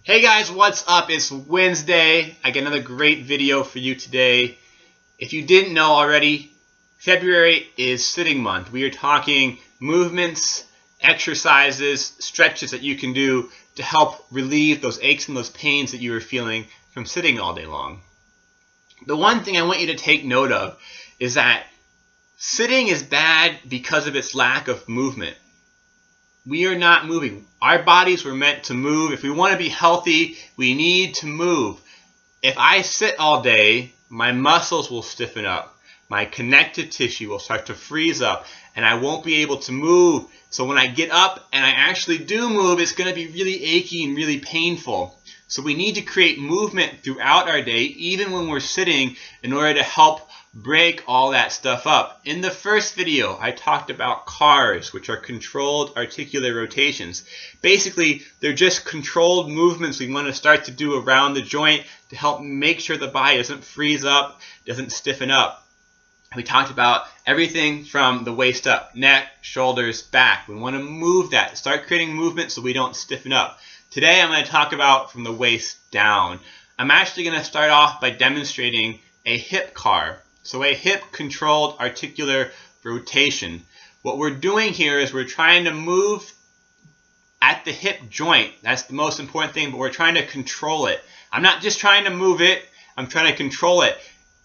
Hey guys, what's up? It's Wednesday. I got another great video for you today. If you didn't know already, February is sitting month. We are talking movements, exercises, stretches that you can do to help relieve those aches and those pains that you are feeling from sitting all day long. The one thing I want you to take note of is that sitting is bad because of its lack of movement. We are not moving. Our bodies were meant to move. If we want to be healthy, we need to move. If I sit all day, my muscles will stiffen up. My connective tissue will start to freeze up, and I won't be able to move. So when I get up and I actually do move, it's going to be really achy and really painful. So we need to create movement throughout our day, even when we're sitting, in order to help break all that stuff up. In the first video, I talked about CARs, which are controlled articular rotations. Basically, they're just controlled movements we want to start to do around the joint to help make sure the body doesn't freeze up, doesn't stiffen up. We talked about everything from the waist up, neck, shoulders, back. We want to move that, start creating movement so we don't stiffen up. Today, I'm going to talk about from the waist down. I'm actually going to start off by demonstrating a hip CAR. So a hip-controlled articular rotation. What we're doing here is we're trying to move at the hip joint. That's the most important thing, but we're trying to control it. I'm not just trying to move it, I'm trying to control it.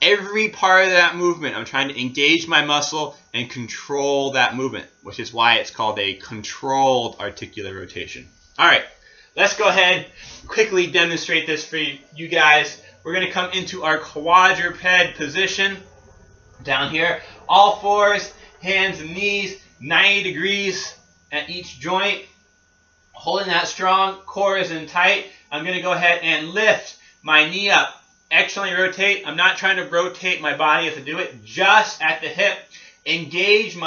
Every part of that movement, I'm trying to engage my muscle and control that movement, which is why it's called a controlled articular rotation. All right, let's go ahead and quickly demonstrate this for you guys. We're going to come into our quadruped position down here. All fours, hands and knees, 90 degrees at each joint. Holding that strong, core is in tight. I'm going to go ahead and lift my knee up. Externally rotate. I'm not trying to rotate my body as I do it, just at the hip. Engage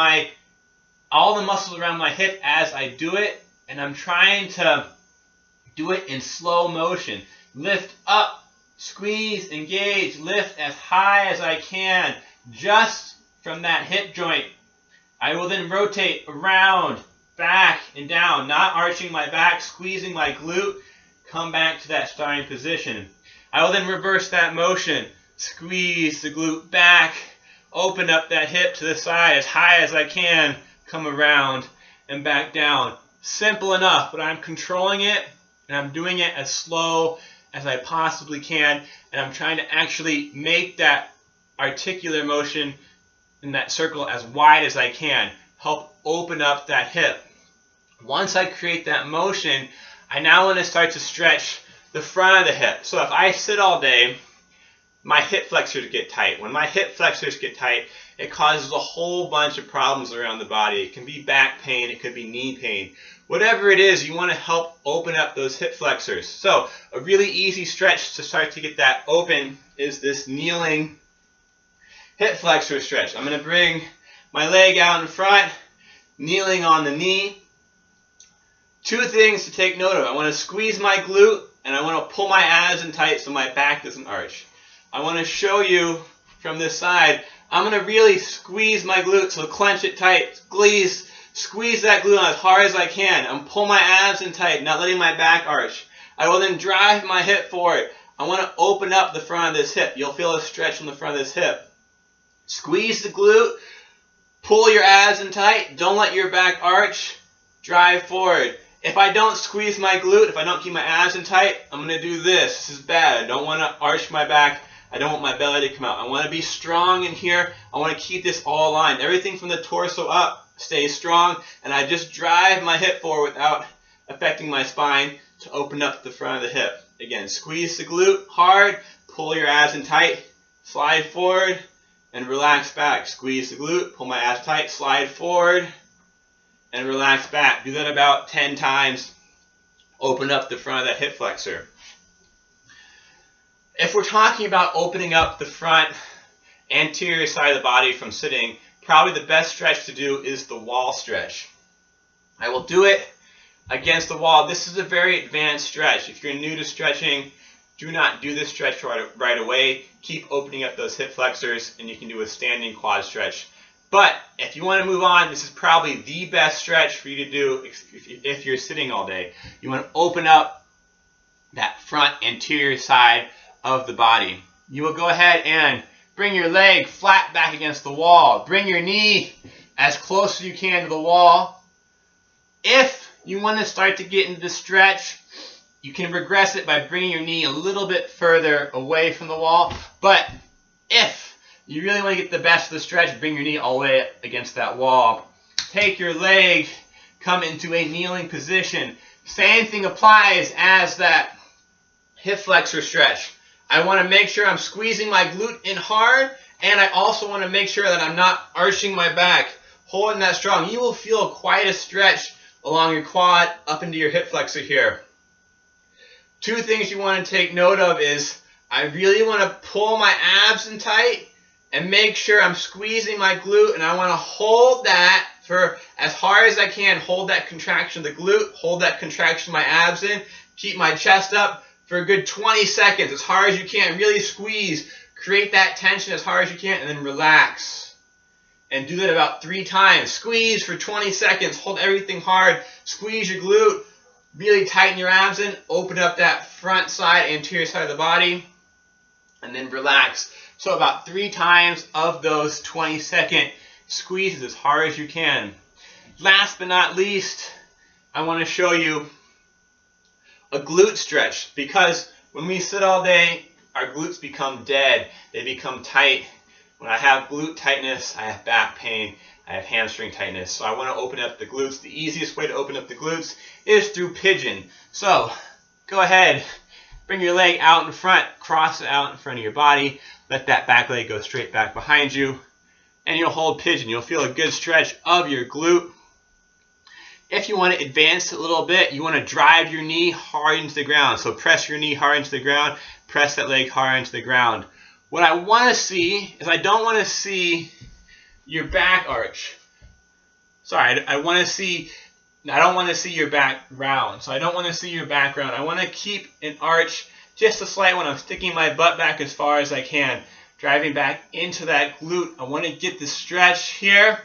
all the muscles around my hip as I do it, and I'm trying to do it in slow motion. Lift up. Squeeze, engage, lift as high as I can, just from that hip joint. I will then rotate around, back, and down, not arching my back, squeezing my glute, come back to that starting position. I will then reverse that motion, squeeze the glute back, open up that hip to the side as high as I can, come around and back down. Simple enough, but I'm controlling it, and I'm doing it as slow as I possibly can, and I'm trying to actually make that articular motion in that circle as wide as I can, help open up that hip. Once I create that motion, I now want to start to stretch the front of the hip. So if I sit all day, my hip flexors get tight. When my hip flexors get tight, it causes a whole bunch of problems around the body. It can be back pain, it could be knee pain. Whatever it is, you want to help open up those hip flexors. So a really easy stretch to start to get that open is this kneeling hip flexor stretch. I'm going to bring my leg out in front, kneeling on the knee. Two things to take note of. I want to squeeze my glute, and I want to pull my abs in tight so my back doesn't arch. I want to show you from this side, I'm going to really squeeze my glute, so clench it tight, squeeze that glute on as hard as I can. I'm pulling my abs in tight, not letting my back arch. I will then drive my hip forward. I want to open up the front of this hip. You'll feel a stretch on the front of this hip. Squeeze the glute, pull your abs in tight, don't let your back arch, drive forward. If I don't squeeze my glute, if I don't keep my abs in tight, I'm going to do this. This is bad. I don't want to arch my back. I don't want my belly to come out. I want to be strong in here. I want to keep this all aligned. Everything from the torso up stays strong, and I just drive my hip forward without affecting my spine to open up the front of the hip. Again, squeeze the glute hard, pull your abs in tight, slide forward, and relax back. Squeeze the glute, pull my abs tight, slide forward, and relax back. Do that about 10 times. Open up the front of that hip flexor. If we're talking about opening up the front anterior side of the body from sitting, probably the best stretch to do is the wall stretch. I will do it against the wall. This is a very advanced stretch. If you're new to stretching, do not do this stretch right away. Keep opening up those hip flexors, and you can do a standing quad stretch. But if you want to move on, this is probably the best stretch for you to do if you're sitting all day. You want to open up that front anterior side of the body. You will go ahead and bring your leg flat back against the wall. Bring your knee as close as you can to the wall. If you want to start to get into the stretch, you can regress it by bringing your knee a little bit further away from the wall. But if you really want to get the best of the stretch, bring your knee all the way against that wall. Take your leg, come into a kneeling position. Same thing applies as that hip flexor stretch. I want to make sure I'm squeezing my glute in hard, and I also want to make sure that I'm not arching my back, holding that strong. You will feel quite a stretch along your quad up into your hip flexor here. Two things you want to take note of is I really want to pull my abs in tight and make sure I'm squeezing my glute, and I want to hold that for as hard as I can. Hold that contraction of the glute, hold that contraction of my abs in, keep my chest up for a good 20 seconds, as hard as you can. Really squeeze, create that tension as hard as you can, and then relax. And do that about 3 times. Squeeze for 20 seconds, hold everything hard, squeeze your glute, really tighten your abs in, open up that front side, anterior side of the body, and then relax. So about 3 times of those 20-second squeezes as hard as you can. Last but not least, I want to show you a glute stretch, because when we sit all day, our glutes become dead. They become tight. When I have glute tightness, I have back pain, I have hamstring tightness. So I want to open up the glutes. The easiest way to open up the glutes is through pigeon. So go ahead, bring your leg out in front, cross it out in front of your body, let that back leg go straight back behind you, and you'll hold pigeon. You'll feel a good stretch of your glute. If you want to advance it a little bit, you want to drive your knee hard into the ground. So press your knee hard into the ground, press that leg hard into the ground. What I want to see is I don't want to see your back arch. Sorry, I don't want to see your back round. So I don't want to see your back round. I want to keep an arch, just a slight one. I'm sticking my butt back as far as I can, driving back into that glute. I want to get the stretch here.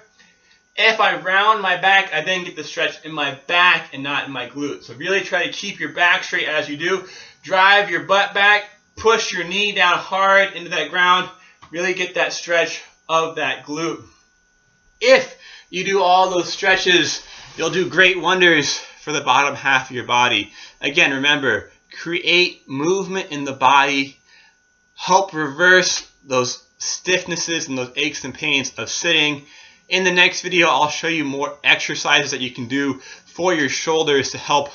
If I round my back, I then get the stretch in my back and not in my glute. So really try to keep your back straight as you do. Drive your butt back, push your knee down hard into that ground. Really get that stretch of that glute. If you do all those stretches, you'll do great wonders for the bottom half of your body. Again, remember, create movement in the body. Help reverse those stiffnesses and those aches and pains of sitting. In the next video, I'll show you more exercises that you can do for your shoulders to help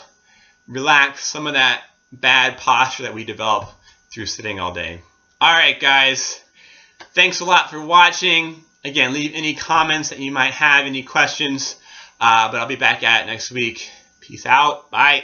relax some of that bad posture that we develop through sitting all day. Alright guys, thanks a lot for watching. Again, leave any comments that you might have, any questions, but I'll be back at it next week. Peace out. Bye.